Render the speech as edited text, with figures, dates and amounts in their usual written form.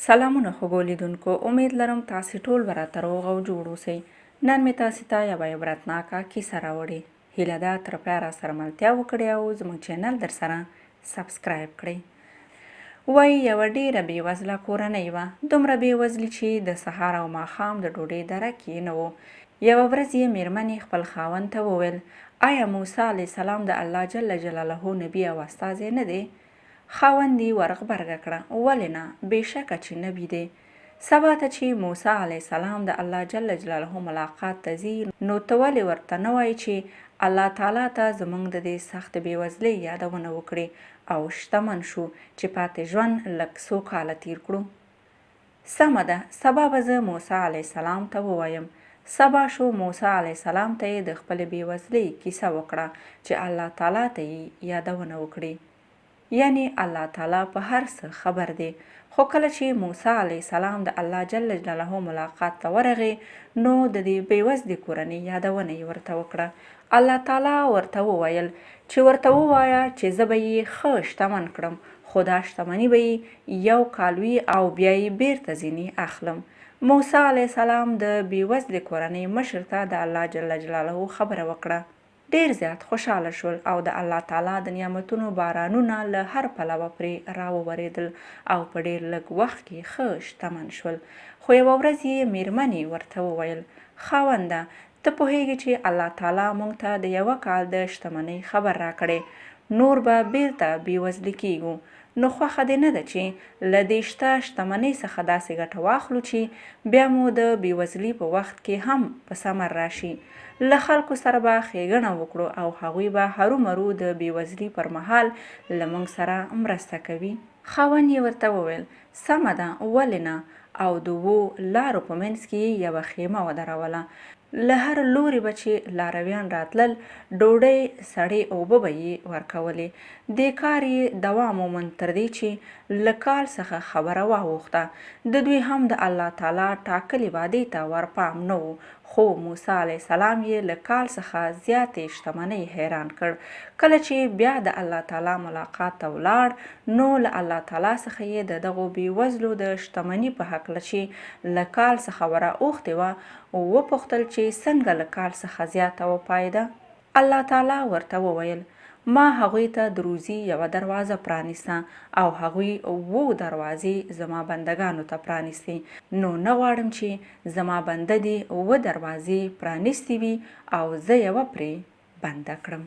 سلامونه خوږو لیدونکو، امید لرم تاسې ټول به راته روغ او جوړ اوسئ. نن مې تاسې ته یوه عبرتناکه کیسه راوړې. هیله ده تر پایه راسره ملتیا وکړئ او زموږ چینل درسره سبسکرایب کړئ. وایي یوه ډېره بېوزله کورنۍ وه، دومره بېوزلي چې د سهار او ماښام د ډوډۍ درک یې نه و. یوه ورځ یې مېرمنې خپل خاوند ته وویل: آیا موسی علیه السلام د الله جل جلاله نبي او استازی نه دی؟ خاوند یې ورغبرګه کړه: ولې نه، بېشکه چې نبي دی. سبا ته چې موسی علیه السلام د الله جل جلاله ملاقات ته ځي، نو ته ولې ورته نه وایې چې الله تعالی ته زموږ د دې سخت بېوزلۍ یادونه وکړي او شتمن شو چې پاتې ژوند لږ څو کاله تیر کړو؟ سمه ده، سبا به زه موسی علیه السلام ته ووایم. سبا شو، موسی علیه السلام ته یې د خپلې بېوزلۍ کیسه وکړه چې الله تعالی ته یې یادونه وکړي. یعنی الله تعالی په هر څه خبر دی. خو کله چې موسی علیه السلام د الله جل جلاله ملاقات ته ورغی، نو د دې بېوزلې کورنۍ یادونه یې ورته وکړه. الله تعالی ورته وویل چې ورته ووایه چې زه به یې ښه شتمن کړم، خو دا شتمني به یې یو کال وي او بیا یې بیرته ځینې اخلم. موسی علیه السلام د بېوزلې کورنۍ مشر ته د الله جل جلاله خبره وکړه. ډیر زیات خوشحاله شول او د الله تعالی د نعمتونو بارانونه له هر پلوه پرې راوورېدل او په ډیر لږ وخت کې ښه شتمن شول. خو یوه ورځ یې مېرمنې ورته وویل: خاونده، ته پوهیږې چې الله تعالی موږ ته د یوه کال د شتمنۍ خبر راکړی، نور به بیرته بېوزلي کیږو. نو خوښه دې نه ده چې له دې شته شتمنۍ څخه داسې ګټه واخلو چې بیا مو د بېوزلي په وخت کې هم په ثمر راشي. له خلکو سره به ښېګڼه وکړو او هغوی به هرومرو د بېوزلي پر مهال له موږ سره مرسته کوي. خاوند یې ورته وویل: سمه ده، ولې نه؟ او د 2 لارو په منځ کې یې یوه خیمه ودروله. له هر لوري به چې لارویان راتلل، ډوډۍ، سړې اوبه به یې ورکولې. دې کار یې دوام وموند تر دې چې له کال څخه خبره واوښته. د دوی هم د الله تعالی ټاکلې وعدې ته ورپام نه و، خو موسی علیه السلام یې له کال څخه زیاتې شتمنۍ حیران کړ. کله چې بیا د الله تعالی ملاقات ته ولاړ، نو له الله تعالی څخه یې د دغو بېوزلو د شتمني په هکله چې له کال څخه وراوښتې وه وپوښتل چې څنګه له کال څخه زیاته وپایده. الله تعالی ورته وویل: ما هغوی ته د روزي یوه دروازه پرانیسته او هغوی 2 دروازې زما بندګانو ته پرانیستې. نو نه غواړم چې زما بنده دې 2 دروازې پرانیستې وي او زه یوه پرې بنده کړم.